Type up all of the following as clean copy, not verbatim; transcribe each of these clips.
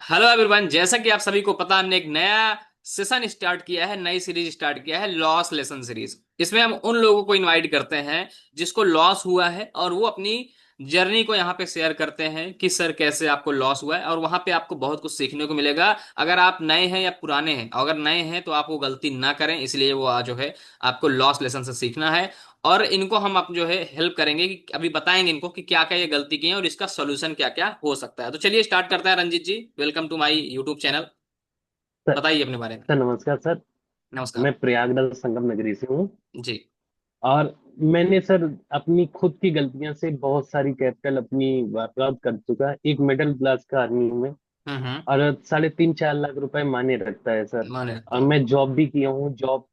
Hello everyone, जैसा कि आप सभी को पता, हमने एक नया सेशन स्टार्ट किया है, नई सीरीज स्टार्ट किया है, लॉस लेसन सीरीज। इसमें हम उन लोगों को इनवाइट करते हैं जिसको लॉस हुआ है और वो अपनी जर्नी को यहाँ पे शेयर करते हैं कि सर कैसे आपको लॉस हुआ है। और वहाँ पे आपको बहुत कुछ सीखने को मिलेगा। अगर आप नए हैं या पुराने हैं, अगर नए हैं तो आप वो गलती ना करें, इसलिए वो जो है आपको लॉस लेसन से सीखना है। और इनको हम अब जो है हेल्प करेंगे कि अभी बताएंगे इनको कि क्या क्या ये गलती की है और इसका सोल्यूशन क्या क्या हो सकता है। तो चलिए स्टार्ट करते हैं। Ranjeet ji, welcome to my YouTube channel. Sir बताइए अपने बारे में। सर नमस्कार सर। नमस्कार। मैं प्रयागराज संगम नगरी से हूँ। जी। और मैंने सर अपनी खुद की गलतियां से बहुत सारी कैपिटल अपनी बर्बाद कर चुका है। एक मिडिल क्लास का आदमी हूँ मैं। हम्म। और 3.5-4 लाख रुपए माने रखता है सर। माने और रखता है। मैं जॉब भी किया हूँ। जॉब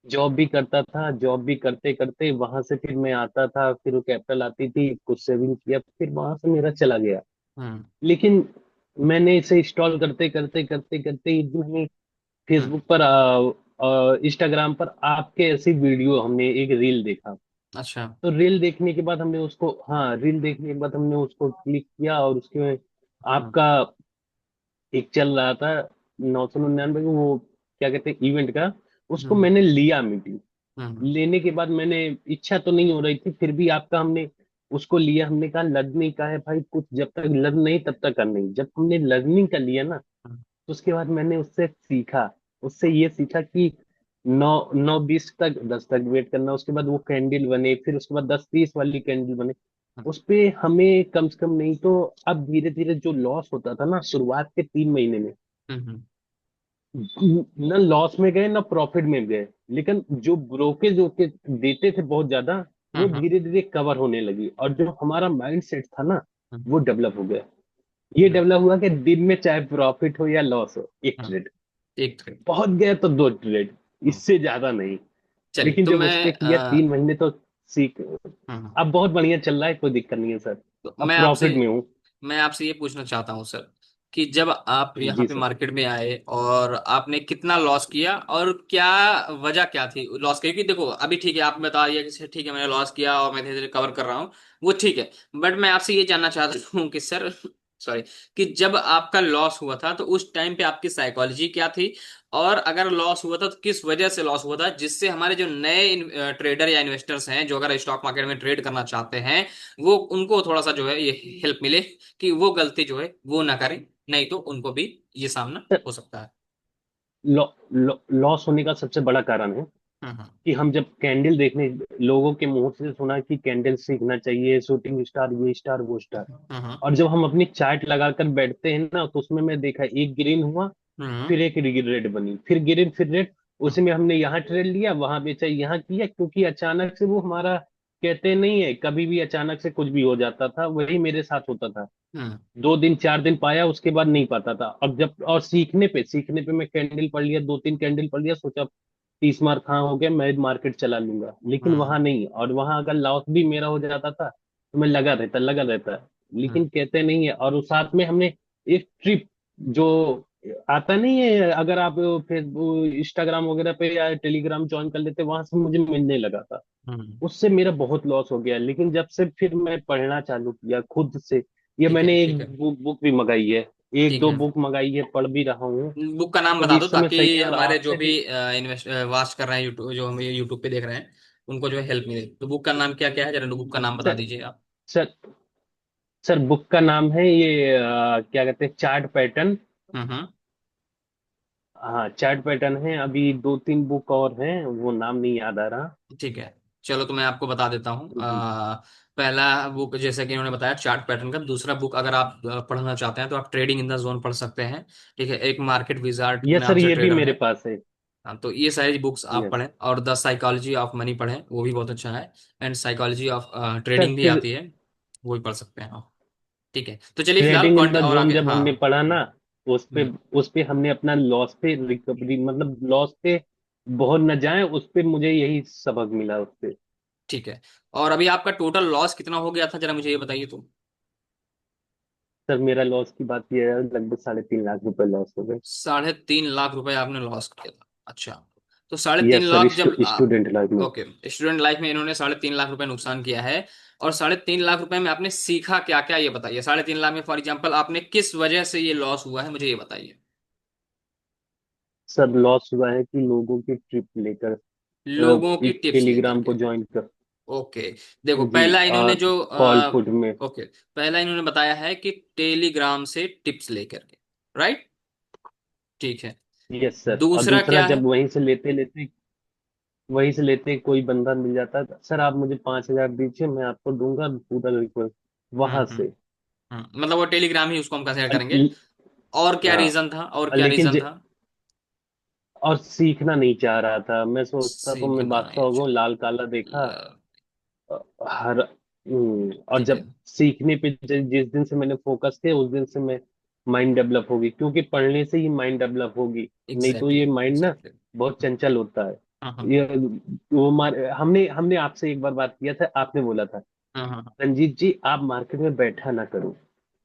जॉब भी करता था। जॉब भी करते करते वहां से फिर मैं आता था, फिर वो कैपिटल आती थी, कुछ सेविंग किया, फिर वहां से मेरा चला गया। हम्म। लेकिन मैंने इसे इंस्टॉल करते करते करते करते एक दिन हमें हम्म। फेसबुक पर इंस्टाग्राम पर आपके ऐसी वीडियो हमने एक रील देखा। अच्छा। तो रील देखने के बाद हमने उसको, हाँ, रील देखने के बाद हमने उसको क्लिक किया और उसके में हम्म। आपका एक चल रहा था 999 वो क्या कहते हैं इवेंट का। उसको हम्म। मैंने लिया मीटिंग। हम्म। लेने के बाद मैंने, इच्छा तो नहीं हो रही थी, फिर भी आपका हमने उसको लिया। हमने कहा लर्निंग का है भाई, कुछ जब तक लर्न नहीं तब तक कर नहीं। जब हमने लर्निंग का लिया ना, हम्म। तो उसके बाद मैंने उससे सीखा। उससे ये सीखा कि 9 9 20 तक, 10 तक वेट करना। उसके बाद वो कैंडल बने, फिर उसके बाद 10 30 वाली कैंडल बने। उस पे हमें कम से कम नहीं तो, अब धीरे धीरे जो लॉस होता था ना शुरुआत के 3 महीने में, हम्म। न लॉस में गए न प्रॉफिट में गए। लेकिन जो ब्रोकेज होके देते थे बहुत ज्यादा, वो हम्म। धीरे धीरे कवर होने लगी। और जो हमारा माइंड सेट था ना, हम्म। वो डेवलप हो गया। ये हम्म। डेवलप हुआ कि दिन में चाहे प्रॉफिट हो या लॉस हो, एक हम्म। ट्रेड एक ट्रेड। पहुंच गया तो 2 ट्रेड, इससे ज्यादा नहीं। चलिए लेकिन तो जब मैं उस पे किया 3 महीने तो सीख। हम्म। अब बहुत बढ़िया चल रहा है, कोई दिक्कत नहीं है सर। तो अब मैं आपसे प्रॉफिट में हूँ। मैं आपसे ये पूछना चाहता हूँ सर कि जब आप यहाँ जी पे सर। मार्केट में आए और आपने कितना लॉस किया और क्या वजह क्या थी लॉस की? क्योंकि देखो, अभी ठीक है, आप बता दिया कि ठीक है मैंने लॉस किया और मैं धीरे धीरे कवर कर रहा हूँ, वो ठीक है। बट मैं आपसे ये जानना चाहता हूँ कि सर सॉरी, कि जब आपका लॉस हुआ था तो उस टाइम पे आपकी साइकोलॉजी क्या थी? और अगर लॉस हुआ था तो किस वजह से लॉस हुआ था, जिससे हमारे जो नए ट्रेडर या इन्वेस्टर्स हैं जो अगर स्टॉक मार्केट में ट्रेड करना चाहते हैं, वो उनको थोड़ा सा जो है ये हेल्प मिले कि वो गलती जो है वो ना करें, नहीं तो उनको भी ये सामना सर हो सकता है। लॉस होने का सबसे बड़ा कारण है हम्म। कि हम जब कैंडल देखने, लोगों के मुंह से सुना कि कैंडल सीखना चाहिए, शूटिंग स्टार, ये स्टार वो स्टार। हम्म। और जब हम अपनी चार्ट लगाकर बैठते हैं ना, तो उसमें मैं देखा एक ग्रीन हुआ, हम्म। फिर एक रेड बनी, फिर ग्रीन, फिर रेड। उसी में हमने यहाँ ट्रेड लिया, वहां बेचा, यहाँ किया, क्योंकि अचानक से वो हमारा, कहते नहीं है, कभी भी अचानक से कुछ भी हो जाता था। वही मेरे साथ होता था। हम्म। 2 दिन 4 दिन पाया, उसके बाद नहीं पाता था। अब जब, और सीखने पे मैं कैंडल पढ़ लिया, 2 3 कैंडल पढ़ लिया, सोचा 30 मार्क कहाँ हो गया, मैं मार्केट चला लूंगा। लेकिन हम्म। वहां नहीं, और वहां अगर लॉस भी मेरा हो जाता था तो मैं लगा रहता। हम्म। लेकिन कहते नहीं है। और उस साथ में हमने एक ट्रिप, जो आता नहीं है, अगर आप फेसबुक इंस्टाग्राम वगैरह पे या टेलीग्राम ज्वाइन कर लेते, वहां से मुझे मिलने लगा था। हम्म। उससे मेरा बहुत लॉस हो गया। लेकिन जब से फिर मैं पढ़ना चालू किया खुद से, ये ठीक है। मैंने एक ठीक है। बुक भी मंगाई है, एक ठीक दो है। बुक मंगाई है, पढ़ भी रहा हूँ। बुक का नाम तो बता दो इस समय ताकि सही है। और हमारे जो आपसे भी भी इन्वेस्ट वाच कर रहे हैं, यूट्यूब जो हमें यूट्यूब पे देख रहे हैं, उनको जो है हेल्प मिले। तो बुक का नाम क्या क्या है, जरा बुक का नाम बता सर दीजिए आप। सर सर बुक का नाम है ये, क्या कहते हैं, चार्ट पैटर्न। हम्म। हाँ, चार्ट पैटर्न है। अभी 2 3 बुक और हैं, वो नाम नहीं याद आ रहा। ठीक है। चलो तो मैं आपको बता देता हूँ। जी। पहला बुक जैसे कि इन्होंने बताया चार्ट पैटर्न का। दूसरा बुक अगर आप पढ़ना चाहते हैं तो आप ट्रेडिंग इन द जोन पढ़ सकते हैं। ठीक है। एक मार्केट विजार्ड ये नाम सर, से ये भी ट्रेडर मेरे है। पास है। हाँ, तो ये सारी बुक्स आप यस पढ़ें। और द साइकोलॉजी ऑफ मनी पढ़ें, वो भी बहुत अच्छा है। And psychology of sir. Trading भी फिर आती है, वो भी पढ़ सकते हैं आप। ठीक है, तो चलिए फिलहाल ट्रेडिंग इन कॉन्ट द और जोन आगे। जब हाँ। हमने पढ़ा ना, उस पे हम्म। उस पे हमने अपना लॉस पे रिकवरी, मतलब लॉस पे बहुत न जाए, उस पे मुझे यही सबक मिला उससे। ठीक है। और अभी आपका टोटल लॉस कितना हो गया था, जरा मुझे ये बताइए तो। सर मेरा लॉस की बात यह है, लगभग 3.5 लाख रुपए लॉस हो गए। 3.5 लाख रुपए आपने लॉस किया था? अच्छा। तो साढ़े तीन यस सर, लाख जब स्टूडेंट लाइफ में। ओके, स्टूडेंट लाइफ में इन्होंने 3.5 लाख रुपए नुकसान किया है। और 3.5 लाख रुपए में आपने सीखा क्या क्या, ये बताइए। 3.5 लाख में फॉर एग्जाम्पल आपने किस वजह से ये लॉस हुआ है, मुझे ये बताइए। सर लॉस हुआ है कि लोगों की ट्रिप लेकर लोगों की टिप्स लेकर टेलीग्राम के। को ज्वाइन कर। ओके, देखो जी, पहला इन्होंने और जो कॉल पुट में। ओके, पहला इन्होंने बताया है कि टेलीग्राम से टिप्स लेकर के, राइट, ठीक है। यस सर, और दूसरा दूसरा क्या है? जब वहीं से लेते कोई बंदा मिल जाता है, सर आप मुझे 5,000 दीजिए, मैं आपको दूंगा पूरा रिक्वेस्ट हम्म वहां हम्म से। मतलब वो टेलीग्राम ही उसको हम कंसिडर करेंगे। अल- और क्या हाँ, रीजन था, और और क्या लेकिन रीजन था? और सीखना नहीं चाह रहा था। मैं सोचता तो मैं सीखना बादशाह नहीं हो गया, चाह लाल काला देखा। हर और ठीक जब है, सीखने पे जिस दिन से मैंने फोकस किया, उस दिन से मैं माइंड डेवलप होगी, क्योंकि पढ़ने से ही माइंड डेवलप होगी। नहीं तो एग्जैक्टली ये माइंड ना एग्जैक्टली। बहुत चंचल होता है। हाँ हाँ ये वो हमने हमने आपसे एक बार बात किया था, आपने बोला था, हाँ हाँ, रंजीत जी आप मार्केट में बैठा ना करो,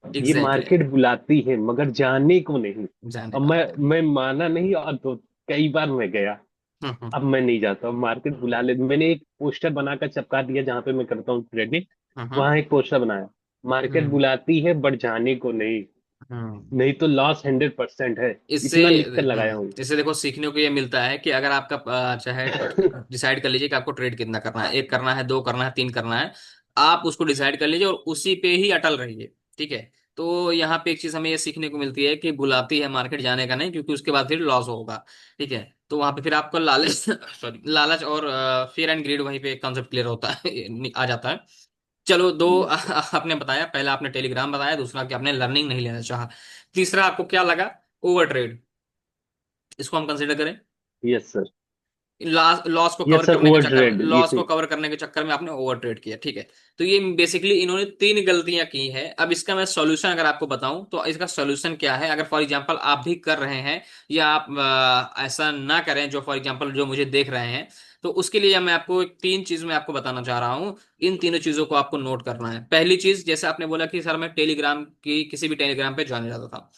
ये एग्जैक्टली। मार्केट बुलाती है मगर जाने को नहीं। जाने अब को नहीं। मैं माना नहीं, और कई बार मैं गया। हम्म। अब मैं नहीं जाता हूँ, मार्केट बुला ले। मैंने एक पोस्टर बनाकर चिपका दिया जहाँ पे मैं करता हूँ ट्रेडिंग। हम्म वहां एक पोस्टर बनाया, मार्केट हम्म बुलाती है बट जाने को नहीं, हम्म। नहीं तो लॉस 100% है। इससे इतना लिख कर लगाया हूँ। इससे देखो सीखने को ये मिलता है कि अगर आपका चाहे डिसाइड कर लीजिए कि आपको ट्रेड कितना करना है, एक करना है, दो करना है, तीन करना है, आप उसको डिसाइड कर लीजिए और उसी पे ही अटल रहिए, ठीक है। तो यहाँ पे एक चीज हमें ये सीखने को मिलती है कि बुलाती है मार्केट, जाने का नहीं, क्योंकि उसके बाद फिर लॉस होगा, ठीक है। तो वहां पे फिर आपको लालच सॉरी, लालच और फियर एंड ग्रीड वहीं पे कंसेप्ट क्लियर होता है, आ जाता है। चलो, दो यस सर। आपने बताया, पहला आपने टेलीग्राम बताया, दूसरा कि आपने लर्निंग नहीं लेना चाहा, तीसरा आपको क्या लगा? ओवर ट्रेड, इसको हम कंसिडर करें। Yes sir. लॉस को कवर यस सर, करने के ओवर चक्कर में, ट्रेड लॉस को इसी। कवर करने के चक्कर में आपने ओवर ट्रेड किया, ठीक है। तो ये बेसिकली इन्होंने तीन गलतियां की है। अब इसका मैं सॉल्यूशन अगर आपको बताऊं तो इसका सॉल्यूशन क्या है, अगर फॉर एग्जांपल आप भी कर रहे हैं, या आप ऐसा ना करें जो फॉर एग्जांपल जो मुझे देख रहे हैं, तो उसके लिए मैं आपको एक तीन चीज मैं आपको बताना चाह रहा हूं। इन तीनों चीजों को आपको नोट करना है। पहली चीज, जैसे आपने बोला कि सर मैं टेलीग्राम की किसी भी टेलीग्राम पे ज्वाइन जाता था,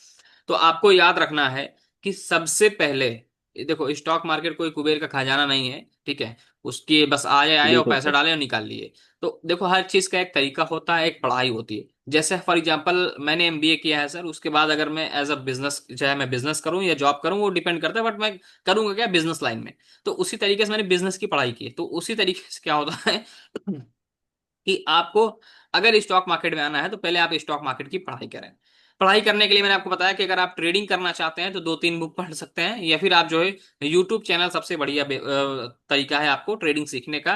तो आपको याद रखना है कि सबसे पहले देखो, स्टॉक मार्केट कोई कुबेर का खजाना नहीं है, ठीक है। उसकी बस आए आए और बिल्कुल पैसा सर। डाले और निकाल लिए। तो देखो, हर चीज का एक तरीका होता है, एक पढ़ाई होती है। जैसे फॉर एग्जांपल मैंने एमबीए किया है सर, उसके बाद अगर मैं एज अ बिजनेस, चाहे मैं बिजनेस करूं या जॉब करूं वो डिपेंड करता है, बट मैं करूंगा क्या, बिजनेस लाइन में। तो उसी तरीके से मैंने बिजनेस की पढ़ाई की, तो उसी तरीके से क्या होता है कि आपको अगर स्टॉक मार्केट में आना है तो पहले आप स्टॉक मार्केट की पढ़ाई करें। पढ़ाई करने के लिए मैंने आपको बताया कि अगर आप ट्रेडिंग करना चाहते हैं तो दो तीन बुक पढ़ सकते हैं, या फिर आप जो है यूट्यूब चैनल सबसे बढ़िया तरीका है आपको ट्रेडिंग सीखने का,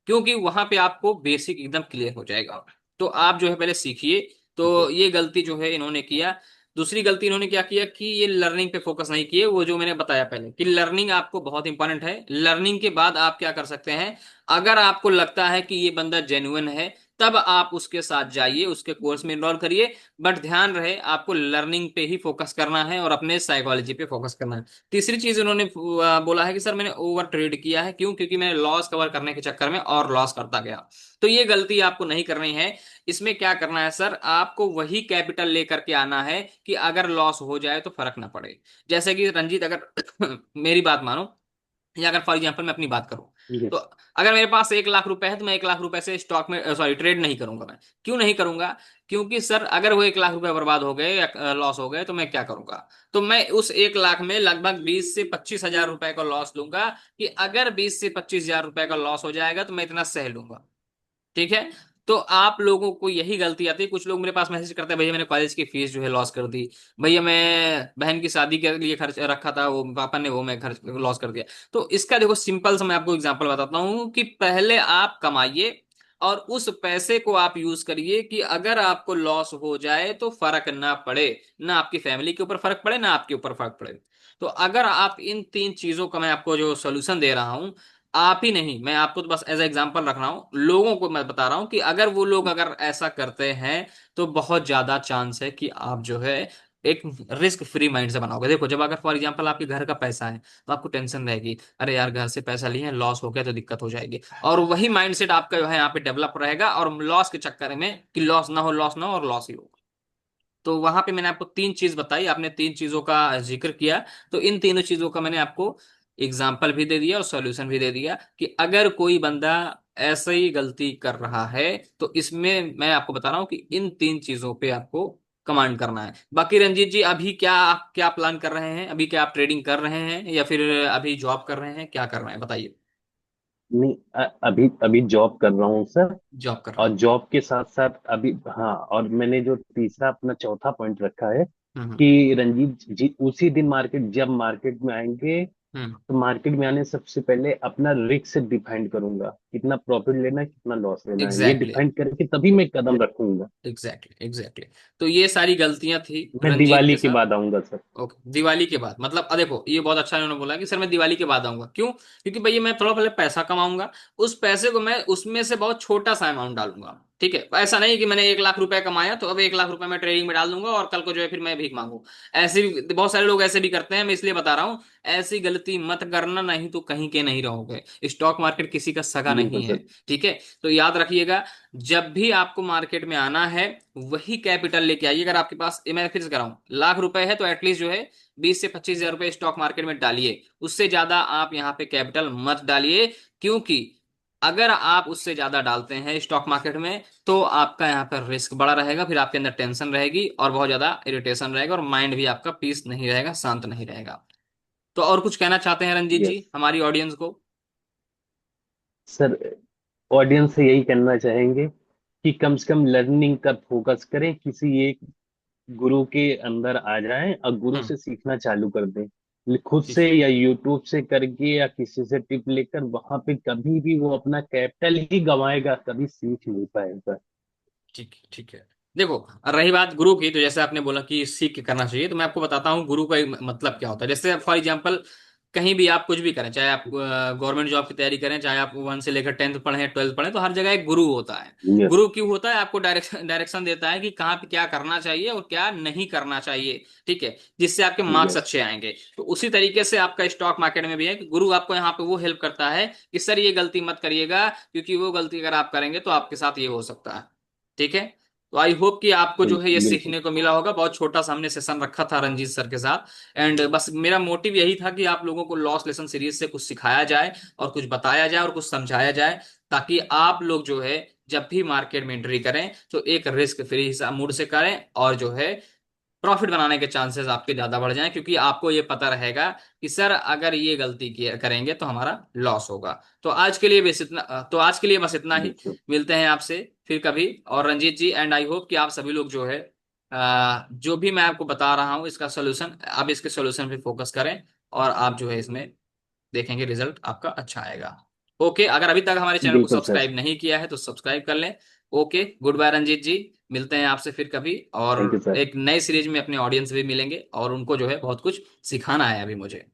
क्योंकि वहां पे आपको बेसिक एकदम क्लियर हो जाएगा। तो आप जो है पहले सीखिए। तो ये गलती जो है इन्होंने किया। दूसरी गलती इन्होंने क्या किया कि ये लर्निंग पे फोकस नहीं किए, वो जो मैंने बताया पहले कि लर्निंग आपको बहुत इंपॉर्टेंट है। लर्निंग के बाद आप क्या कर सकते हैं, अगर आपको लगता है कि ये बंदा जेन्युइन है, तब आप उसके साथ जाइए, उसके कोर्स में इनरोल करिए। बट ध्यान रहे, आपको लर्निंग पे ही फोकस करना है और अपने साइकोलॉजी पे फोकस करना है। तीसरी चीज उन्होंने बोला है कि सर मैंने ओवर ट्रेड किया है, क्यों? क्योंकि मैंने लॉस कवर करने के चक्कर में और लॉस करता गया। तो ये गलती आपको नहीं करनी है। इसमें क्या करना है सर, आपको वही कैपिटल लेकर के आना है कि अगर लॉस हो जाए तो फर्क ना पड़े। जैसे कि रंजीत, अगर मेरी बात मानो, या अगर फॉर एग्जाम्पल मैं अपनी बात करूं, तो यस। अगर मेरे पास 1 लाख रुपए है तो मैं 1 लाख रुपए से स्टॉक में सॉरी ट्रेड नहीं करूंगा मैं। क्यों नहीं करूंगा? क्योंकि सर अगर वो 1 लाख रुपए बर्बाद हो गए या लॉस हो गए तो मैं क्या करूंगा? तो मैं उस 1 लाख में लगभग 20 से 25 हजार रुपए का लॉस लूंगा, कि अगर 20 से 25 हजार रुपए का लॉस हो जाएगा तो मैं इतना सह लूंगा, ठीक है। तो आप लोगों को यही गलती आती है। कुछ लोग मेरे पास मैसेज करते हैं, भैया मैंने कॉलेज की फीस जो है लॉस कर दी, भैया मैं बहन की शादी के लिए खर्च रखा था, वो पापा ने वो मैं खर्च लॉस कर दिया। तो इसका देखो सिंपल सा मैं आपको एग्जांपल बताता हूँ कि पहले आप कमाइए और उस पैसे को आप यूज करिए कि अगर आपको लॉस हो जाए तो फर्क ना पड़े, ना आपकी फैमिली के ऊपर फर्क पड़े, ना आपके ऊपर फर्क पड़े। तो अगर आप इन तीन चीजों का मैं आपको जो सोल्यूशन दे रहा हूं, आप ही नहीं, मैं आपको तो बस एज एग्जांपल रख रहा हूं, लोगों को मैं बता रहा हूं कि अगर वो लोग अगर ऐसा करते हैं तो बहुत ज्यादा चांस है कि आप जो है एक रिस्क फ्री माइंड से बनाओगे। देखो, जब अगर फॉर एग्जांपल आपके घर का पैसा है तो आपको टेंशन रहेगी, अरे यार घर से पैसा लिए हैं, लॉस हो गया तो दिक्कत हो जाएगी। और वही माइंडसेट आपका जो है यहाँ पे डेवलप रहेगा, और लॉस के चक्कर में कि लॉस ना हो, लॉस ना हो, और लॉस ही हो। तो वहां पे मैंने आपको तीन चीज बताई, आपने तीन चीजों का जिक्र किया। तो इन तीनों चीजों का मैंने आपको एग्जाम्पल भी दे दिया और सॉल्यूशन भी दे दिया कि अगर कोई बंदा ऐसे ही गलती कर रहा है तो इसमें मैं आपको बता रहा हूं कि इन तीन चीजों पे आपको कमांड करना है। बाकी रंजीत जी अभी क्या आप क्या प्लान कर रहे हैं, अभी क्या आप ट्रेडिंग कर रहे हैं या फिर अभी जॉब कर रहे हैं, क्या कर रहे हैं बताइए। नहीं, अभी अभी जॉब कर रहा हूँ सर। जॉब कर रहे और हैं। जॉब के साथ साथ अभी, हाँ, और मैंने जो तीसरा अपना चौथा पॉइंट रखा है हम्म। कि रंजीत जी उसी दिन मार्केट, जब मार्केट में आएंगे हम्म। तो मार्केट में आने से सबसे पहले अपना रिस्क डिफाइंड करूंगा, कितना प्रॉफिट लेना है, कितना लॉस लेना है, ये एग्जैक्टली। डिफाइंड करके तभी मैं कदम रखूंगा। Exactly exactly. तो ये सारी गलतियां थी मैं रंजीत दिवाली के के साथ। बाद आऊंगा सर। ओके, दिवाली के बाद मतलब देखो ये बहुत अच्छा इन्होंने बोला कि सर मैं दिवाली के बाद आऊंगा, क्यों? क्योंकि भैया मैं थोड़ा पहले पैसा कमाऊंगा, उस पैसे को मैं उसमें से बहुत छोटा सा अमाउंट डालूंगा। ठीक है, ऐसा नहीं कि मैंने 1 लाख रुपए कमाया तो अब 1 लाख रुपए मैं ट्रेडिंग में डाल दूंगा और कल को जो है फिर मैं भीख मांगू। ऐसे भी बहुत सारे लोग ऐसे भी करते हैं, मैं इसलिए बता रहा हूँ ऐसी गलती मत करना, नहीं तो कहीं के नहीं रहोगे। स्टॉक मार्केट किसी का सगा बिल्कुल नहीं है। सर। ठीक है, तो याद रखिएगा, जब भी आपको मार्केट में आना है वही कैपिटल लेके आइए। अगर आपके पास, ये मैं फिर से कह रहा हूँ, 1 लाख रुपए है तो एटलीस्ट जो है 20 से 25 हजार रुपए स्टॉक मार्केट में डालिए। उससे ज्यादा आप यहाँ पे कैपिटल मत डालिए, क्योंकि अगर आप उससे ज्यादा डालते हैं स्टॉक मार्केट में तो आपका यहाँ पर रिस्क बड़ा रहेगा, फिर आपके अंदर टेंशन रहेगी और बहुत ज्यादा इरिटेशन रहेगा और माइंड भी आपका पीस नहीं रहेगा, शांत नहीं रहेगा। तो और कुछ कहना चाहते हैं रंजीत यस जी हमारी ऑडियंस को? सर, ऑडियंस से यही कहना चाहेंगे कि कम से कम लर्निंग का फोकस करें, किसी एक गुरु के अंदर आ जाएं और गुरु हम्म। से सीखना चालू कर दें, खुद ठीक से या यूट्यूब से करके या किसी से टिप लेकर। वहां पे कभी भी वो अपना कैपिटल ही गंवाएगा, कभी सीख नहीं पाएगा। ठीक है। ठीक है, देखो, रही बात गुरु की, तो जैसे आपने बोला कि सीख के करना चाहिए, तो मैं आपको बताता हूँ गुरु का मतलब क्या होता है। जैसे फॉर एग्जांपल कहीं भी आप कुछ भी करें, चाहे आप गवर्नमेंट जॉब की तैयारी करें, चाहे आप 1 से लेकर 10th पढ़ें, 12th पढ़ें, तो हर जगह एक गुरु होता है। यस। गुरु क्यों होता है? आपको डायरेक्शन देता है कि कहाँ पे क्या करना चाहिए और क्या नहीं करना चाहिए। ठीक है, जिससे आपके मार्क्स यस। अच्छे आएंगे। तो उसी तरीके से आपका स्टॉक मार्केट में भी है कि गुरु आपको यहाँ पे वो हेल्प करता है कि सर ये गलती मत करिएगा, क्योंकि वो गलती अगर आप करेंगे तो आपके साथ ये हो सकता है। ठीक है, तो आई होप कि आपको जो है ये बिल्कुल। सीखने को मिला होगा। बहुत छोटा सा हमने सेशन रखा था रंजीत सर के साथ, एंड बस मेरा मोटिव यही था कि आप लोगों को लॉस लेसन सीरीज से कुछ सिखाया जाए और कुछ बताया जाए और कुछ समझाया जाए, ताकि आप लोग जो है जब भी मार्केट में एंट्री करें तो एक रिस्क फ्री मूड से करें और जो है प्रॉफिट बनाने के चांसेस आपके ज्यादा बढ़ जाएं, क्योंकि आपको ये पता रहेगा कि सर अगर ये गलती किया करेंगे तो हमारा लॉस होगा। तो आज के लिए बस इतना ही। बिल्कुल। मिलते हैं आपसे फिर कभी। और रंजीत जी, एंड आई होप कि आप सभी लोग जो है जो भी मैं आपको बता रहा हूँ इसका सोल्यूशन, आप इसके सोल्यूशन पे फोकस करें और आप जो है इसमें देखेंगे रिजल्ट आपका अच्छा आएगा। ओके, अगर अभी तक हमारे चैनल को बिल्कुल सर। सब्सक्राइब नहीं किया है तो सब्सक्राइब कर लें। ओके, गुड बाय रंजीत जी। मिलते हैं आपसे फिर कभी, और थैंक यू सर। एक नई सीरीज में अपने ऑडियंस भी मिलेंगे और उनको जो है बहुत कुछ सिखाना है अभी मुझे।